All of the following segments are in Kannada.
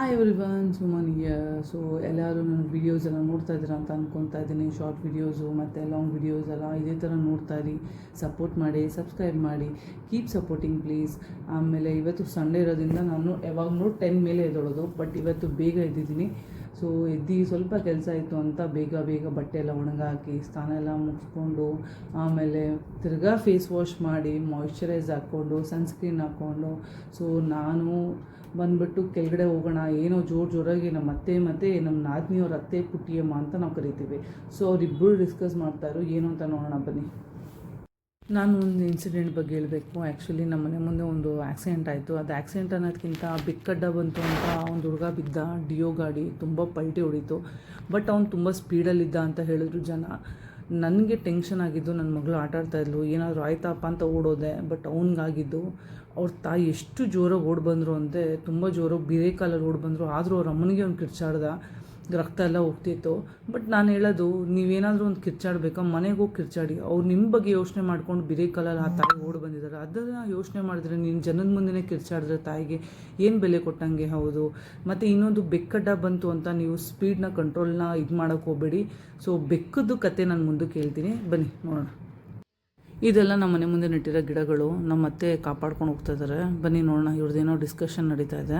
Hi everyone, Suman here. So ಎಲ್ಲರೂ ನನ್ನ ವೀಡಿಯೋಸ್ ಎಲ್ಲ ನೋಡ್ತಾ ಇದ್ದೀರಾ ಅಂತ ಅಂದ್ಕೊತಾ ಇದ್ದೀನಿ. ಶಾರ್ಟ್ ವೀಡಿಯೋಸು ಮತ್ತು ಲಾಂಗ್ ವೀಡಿಯೋಸ್ ಎಲ್ಲ ಇದೇ ಥರ ನೋಡ್ತಾ ಇರಿ, ಸಪೋರ್ಟ್ ಮಾಡಿ, ಸಬ್ಸ್ಕ್ರೈಬ್ ಮಾಡಿ, ಕೀಪ್ ಸಪೋರ್ಟಿಂಗ್ ಪ್ಲೀಸ್. ಆಮೇಲೆ ಇವತ್ತು ಸಂಡೇ ಇರೋದ್ರಿಂದ ನಾನು ಯಾವಾಗಲೂ 10 ಮೇಲೆ ಎದ್ದೊಳೋದು, ಬಟ್ ಇವತ್ತು ಬೇಗ ಎದ್ದಿದ್ದೀನಿ. ಸೊ ಎದ್ದು ಸ್ವಲ್ಪ ಕೆಲಸ ಇತ್ತು ಅಂತ ಬೇಗ ಬಟ್ಟೆ ಎಲ್ಲ ಒಣಗಾಕಿ ಸ್ನಾನ ಎಲ್ಲ ಮುಗಿಸ್ಕೊಂಡು ಆಮೇಲೆ ತಿರ್ಗಾ ಫೇಸ್ ವಾಶ್ ಮಾಡಿ ಮಾಯ್ಶ್ಚರೈಸ್ ಹಾಕ್ಕೊಂಡು ಸನ್ಸ್ಕ್ರೀನ್ ಹಾಕ್ಕೊಂಡು ಸೊ ನಾನು ಬಂದುಬಿಟ್ಟು ಕೆಳಗಡೆ ಹೋಗೋಣ. ಏನೋ ಜೋರಾಗಿ ನಮ್ಮ ಅತ್ತೆ ಮತ್ತು ನಮ್ಮ ನಾದಿನಿಯವ್ರ ಅತ್ತೆ ಪುಟ್ಟಿಯಮ್ಮ ಅಂತ ನಾವು ಕರಿತೀವಿ. ಸೊ ಅವರಿಬ್ಬರು ಡಿಸ್ಕಸ್ ಮಾಡ್ತಾಯಿದ್ರು, ಏನು ಅಂತ ನೋಡೋಣ ಬನ್ನಿ. ನಾನು ಒಂದು ಇನ್ಸಿಡೆಂಟ್ ಬಗ್ಗೆ ಹೇಳಬೇಕು. ಆ್ಯಕ್ಚುಲಿ ನಮ್ಮ ಮನೆ ಮುಂದೆ ಒಂದು ಆಕ್ಸಿಡೆಂಟ್ ಆಯಿತು. ಅದು ಆಕ್ಸಿಡೆಂಟ್ ಅನ್ನೋದಕ್ಕಿಂತ ಬಿಕ್ಕಡ್ಡ ಬಂತು ಅಂತ ಒಂದು ಹುಡುಗ ಬಿದ್ದ. ಡಿಯೋ ಗಾಡಿ ತುಂಬ ಪಲ್ಟಿ ಹೊಡಿತು. ಬಟ್ ಅವ್ನು ತುಂಬ ಸ್ಪೀಡಲ್ಲಿದ್ದ ಅಂತ ಹೇಳಿದ್ರು ಜನ. ನನಗೆ ಟೆನ್ಷನ್ ಆಗಿದ್ದು, ನನ್ನ ಮಗಳು ಆಟಾಡ್ತಾಯಿದ್ಲು, ಏನಾದರೂ ಆಯ್ತಪ್ಪ ಅಂತ ಓಡೋದೆ. ಬಟ್ ಅವ್ನಿಗಾಗಿದ್ದು. ಅವ್ರ ತಾಯಿ ಎಷ್ಟು ಜೋರಾಗಿ ಓಡಿ ಬಂದರು ಅಂದರೆ ತುಂಬ ಜೋರಾಗಿ ಬಿರೇ ಕಾಲಲ್ಲಿ ಓಡಿ ಬಂದರು. ಆದರೂ ಅವ್ರ ಅಮ್ಮನಿಗೆ ಅವ್ನು ಕಿರ್ಚಾಡ್ದ, ರಕ್ತ ಎಲ್ಲ ಹೋಗ್ತಿತ್ತು. ಬಟ್ ನಾನು ಹೇಳೋದು, ನೀವೇನಾದರೂ ಒಂದು ಕಿರ್ಚಾಡಬೇಕಾ, ಮನೆಗೆ ಹೋಗಿ ಕಿರ್ಚಾಡಿ. ಅವ್ರು ನಿಮ್ಮ ಬಗ್ಗೆ ಯೋಚನೆ ಮಾಡ್ಕೊಂಡು ಬಿರೇ ಕಾಲಲ್ಲಿ ಆ ತಾಯಿ ಓಡಿ ಬಂದಿದ್ದಾರೆ. ಅದನ್ನು ಯೋಚನೆ ಮಾಡಿದ್ರೆ ನೀನು ಜನದ ಮುಂದೆ ಕಿರ್ಚಾಡಿದ್ರೆ ತಾಯಿಗೆ ಏನು ಬೆಲೆ ಕೊಟ್ಟಂಗೆ. ಹೌದು. ಮತ್ತು ಇನ್ನೊಂದು ಬೆಕ್ಕಡ್ಡ ಬಂತು ಅಂತ ನೀವು ಸ್ಪೀಡ್ನ ಕಂಟ್ರೋಲ್ನ ಇದು ಮಾಡೋಕ್ಕೆ ಹೋಗಬೇಡಿ. ಸೊ ಬೆಕ್ಕದ್ದು ಕತೆ ನಾನು ಮುಂದಕ್ಕೆ ಹೇಳ್ತೀನಿ, ಬನ್ನಿ ನೋಡೋಣ. ಇದೆಲ್ಲ ನಮ್ಮ ಮನೆ ಮುಂದೆ ನೆಟ್ಟಿರೋ ಗಿಡಗಳು. ನಮ್ಮ ಅತ್ತೆ ಕಾಪಾಡ್ಕೊಂಡು ಹೋಗ್ತಾ ಇದ್ದಾರೆ, ಬನ್ನಿ ನೋಡೋಣ. ಇವ್ರದ್ದೇನೋ ಡಿಸ್ಕಷನ್ ನಡೀತಾ ಇದೆ.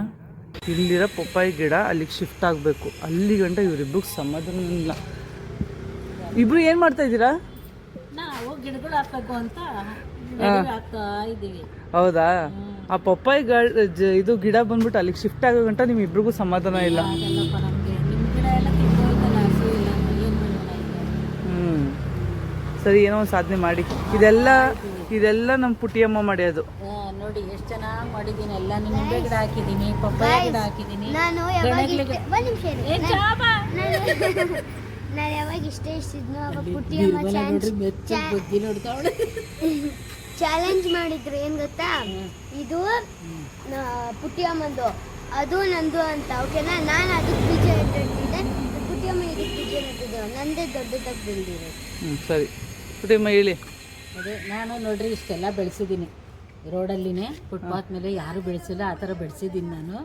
ಇಲ್ಲಿರೋ ಪಪ್ಪಾಯಿ ಗಿಡ ಅಲ್ಲಿಗೆ ಶಿಫ್ಟ್ ಆಗಬೇಕು. ಅಲ್ಲಿ ಗಂಟ ಇವರಿಬ್ರಿಗೆ ಸಮಾಧಾನ ಇಲ್ಲ. ಇಬ್ರು ಏನು ಮಾಡ್ತಾ ಇದ್ದೀರಾ? ನಾವು ಗಿಡಗಳು ಹಾಕಬೇಕು ಅಂತ ಹಾಕ್ತಾ ಇದ್ದೀವಿ. ಹೌದಾ? ಆ ಪಪ್ಪಾಯಿ ಇದು ಗಿಡ ಬಂದ್ಬಿಟ್ಟು ಅಲ್ಲಿಗೆ ಶಿಫ್ಟ್ ಆಗೋ ಗಂಟ ನಿಮ್ಮ ಇಬ್ರಿಗೂ ಸಮಾಧಾನ ಇಲ್ಲ. ಸರಿ, ಏನೋ ಒಂದು ಸಾಧನೆ ಮಾಡಿ. ಇದೆಲ್ಲ ನಮ್ಮ ಪುಟ್ಟಿಯಮ್ಮ ಮಾಡ್ಯೋದು. ನೋಡಿ ಎಷ್ಟು ಚೆನ್ನಾಗಿ ಮಾಡಿದ್ದೀನಿ. ಎಲ್ಲ ನಿಂಬೆ ಗಿಡ ಹಾಕಿದ್ದೀನಿ, ಪಪ್ಪಾಯ ಗಿಡ ಹಾಕಿದ್ದೀನಿ. ನಾನು ಯಾವಾಗ ಇಷ್ಟ ಇಷ್ಟಿದ್ನೋ ಅವಾಗ ಪುಟ್ಟಿಯಮ್ಮ ಚಾಲೆಂಜ್ ಮಾಡಿದ್ರು. ಏನು ಗೊತ್ತಾ, ಇದು ಪುಟ್ಟಿಯಮ್ಮಂದು, ಅದು ನಂದು ಅಂತ. ಓಕೆನಾ? ನಾನು ಅದಕ್ಕೆ ಬೀಜ ಇಟ್ಟಿದ್ದೆ, ಪುಟ್ಟಿಯಮ್ಮ ಇದಕ್ಕೆ ಬೀಜ ಇಟ್ಟಿದ್ದು. ನಂದೇ ದೊಡ್ಡದಾಗಿ ಬೆಳೆದಿರೋದು. ಸರಿ ಪುಟ್ಟಿಯಮ್ಮ ಹೇಳಿ. ಅದೇ ನಾನು ನೋಡ್ರಿ ಇಷ್ಟೆಲ್ಲ ಬೆಳೆಸಿದ್ದೀನಿ. ರೋಡಲ್ಲಿನೇ ಫುಟ್ಪಾತ್ ಮೇಲೆ ಯಾರು ಬೆಳೆಸಿಲ್ಲ, ಆ ಥರ ಬೆಳೆಸಿದ್ದೀನಿ ನಾನು.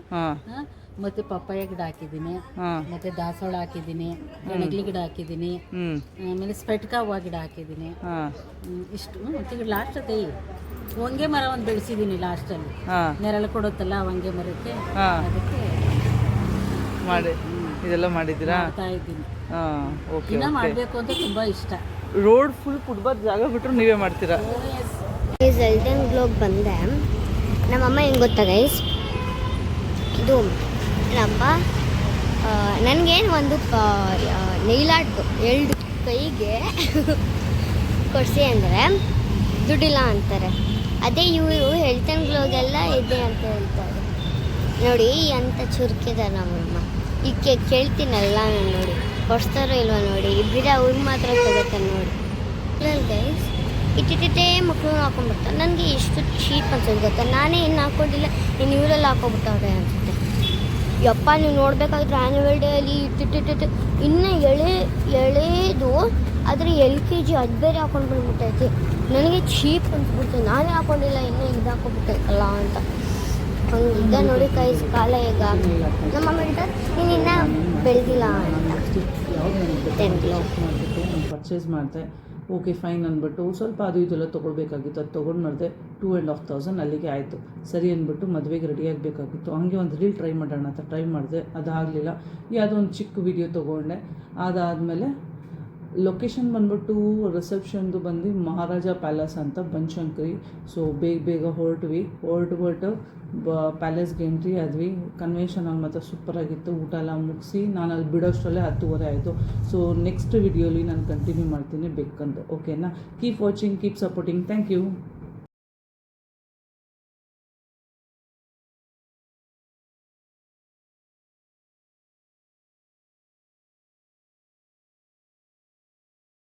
ಮತ್ತೆ ಪಪ್ಪಾಯ ಗಿಡ ಹಾಕಿದ್ದೀನಿ, ಮತ್ತೆ ದಾಸವಾಳ ಹಾಕಿದ್ದೀನಿ, ಗಣಗ್ಲಿ ಗಿಡ ಹಾಕಿದ್ದೀನಿ, ಆಮೇಲೆ ಸ್ಪೆಟ್ಕ ಹೂವು ಗಿಡ ಹಾಕಿದ್ದೀನಿ. ಇಷ್ಟು ಮತ್ತೆ ಲಾಸ್ಟ್ ಅದೇ ಹೊಂಗೆ ಮರ ಒಂದು ಬೆಳೆಸಿದ್ದೀನಿ ಲಾಸ್ಟಲ್ಲಿ. ನೆರಳು ಕೊಡುತ್ತಲ್ಲ ಹೊಂಗೆ ಮರಕ್ಕೆ, ಅದಕ್ಕೆ ಮಾಡಿ ಇದೆಲ್ಲ ಮಾಡಿದ್ದೀರಾ? ಮಾಡ್ತಾ ಇದ್ದೀನಿ. ಇನ್ನ ಮಾಡಬೇಕು ಅಂತ ತುಂಬ ಇಷ್ಟ. ರೋಡ್ ಫುಲ್ ಫುಟ್ಪಾತ್ ಜಾಗ ಬಿಟ್ಟರು ನೀವೇ ಮಾಡ್ತೀರಾ? ಎಲ್ಡನ್ ಗ್ಲೋಬ್ ಬಂದೆ. ನಮ್ಮಮ್ಮ ಹೆಂಗೆ ಗೊತ್ತಾ ಗೈಸ್, ಇದು ನಮ್ಮಪ್ಪ ನನಗೇನು ಒಂದು ನೈಲಾಟು 2 ಕೈಗೆ ಕೊಡಿಸಿ ಅಂದರೆ ದುಡ್ಡಿಲ್ಲ ಅಂತಾರೆ. ಅದೇ ಇವರು ಹೆಲ್ತ್ ಆ್ಯಂಡ್ ಗ್ಲೋಗೆಲ್ಲ ಇದೆ ಅಂತ ಹೇಳ್ತಾರೆ. ನೋಡಿ ಅಂಥ ಚುರುಕಿದ್ದಾರೆ ನಮ್ಮಮ್ಮ. ಈಗ ಕೇಳ್ತೀನಲ್ಲ ನಾನು, ನೋಡಿ ಕೊಡಿಸ್ತಾರೋ ಇಲ್ವ ನೋಡಿ. ಬಿಡ ಅವ್ರಿಗೆ ಮಾತ್ರ ತಗೋತಾರೆ ನೋಡಿ. ಗೈಸ್ ಇಟ್ಟಿಟ್ಟೇ ಮಕ್ಕಳು ಹಾಕೊಂಡ್ಬಿಡ್ತಾರೆ. ನನಗೆ ಎಷ್ಟು ಚೀಪ್ ಅನ್ಸೋದು ಗೊತ್ತಾ. ನಾನೇ ಇನ್ನು ಹಾಕ್ಕೊಂಡಿಲ್ಲ, ಇನ್ನು ಇವರೆಲ್ಲ ಹಾಕೊಂಡ್ಬಿಟ್ಟವ್ರೆ ಅನ್ಸುತ್ತೆ. ಯಪ್ಪ, ನೀವು ನೋಡಬೇಕಾದ್ರೆ ಆ್ಯನ್ಯುವಲ್ ಡೇ ಅಲ್ಲಿ ಇಟ್ಟಿಟ್ಟಿಟ್ಟು ಇನ್ನೂ ಎಳೆದು ಆದರೆ LKG ಅದು ಬೇರೆ ಹಾಕೊಂಡು ಬಂದ್ಬಿಟ್ಟೈತಿ. ನನಗೆ ಚೀಪ್ ಅನ್ಸ್ಬಿಡ್ತು. ನಾನೇ ಹಾಕ್ಕೊಂಡಿಲ್ಲ, ಇನ್ನೂ ಇದು ಹಾಕೊಂಡ್ಬಿಟ್ಟೈತಲ್ಲ ಅಂತ. ಹಂಗಿದ್ದ ನೋಡಿ ಕೈಸ್ ಕಾಲ. ಈಗ ನಮ್ಮ ಹೇಳ್ತಾರೆ ನೀನು ಇನ್ನೂ ಬೆಳೆದಿಲ್ಲ ಅಂತ. ಪರ್ಚೇಸ್ ಮಾಡಿದೆ. ಓಕೆ ಫೈನ್ ಅಂದ್ಬಿಟ್ಟು ಸ್ವಲ್ಪ ಅದು ಇದೆಲ್ಲ ತೊಗೊಳ್ಬೇಕಾಗಿತ್ತು. ಅದು ತೊಗೊಂಡು ಮಾಡಿದೆ. 2,500 ಅಲ್ಲಿಗೆ ಆಯಿತು. ಸರಿ ಅಂದ್ಬಿಟ್ಟು ಮದುವೆಗೆ ರೆಡಿ ಆಗಬೇಕಾಗಿತ್ತು. ಹಂಗೆ ಒಂದು ರೀಲ್ ಟ್ರೈ ಮಾಡೋಣ ಅಂತ ಟ್ರೈ ಮಾಡಿದೆ. ಅದಾಗಲಿಲ್ಲ. ಯಾವುದೋ ಒಂದು ಚಿಕ್ಕ ವಿಡಿಯೋ ತೊಗೊಂಡೆ. ಅದಾದಮೇಲೆ ಲೊಕೇಶನ್ ಬಂದ್ಬಿಟ್ಟು ರಿಸೆಪ್ಷನ್ದು ಬಂದು ಮಹಾರಾಜ ಪ್ಯಾಲೇಸ್ ಅಂತ ಬನಶಂಕರಿ. ಸೊ ಬೇಗ ಹೊರಟುಬಿಟ್ಟು ಪ್ಯಾಲೇಸ್ಗೆ ಎಂಟ್ರಿ ಆದ್ವಿ. ಕನ್ವೆನ್ಷನ್ ಅಲ್ಲಿ ಮಾತ್ರ ಸೂಪರಾಗಿತ್ತು. ಊಟ ಎಲ್ಲ ಮುಗಿಸಿ ನಾನು ಅಲ್ಲಿ ಬಿಡೋಷ್ಟರಲ್ಲೇ 10:30 ಆಯಿತು. ಸೊ ನೆಕ್ಸ್ಟ್ ವಿಡಿಯೋಲಿ ನಾನು ಕಂಟಿನ್ಯೂ ಮಾಡ್ತೀನಿ ಬೇಕಂದು. ಓಕೆನಾ? Keep watching, keep supporting. Thank you.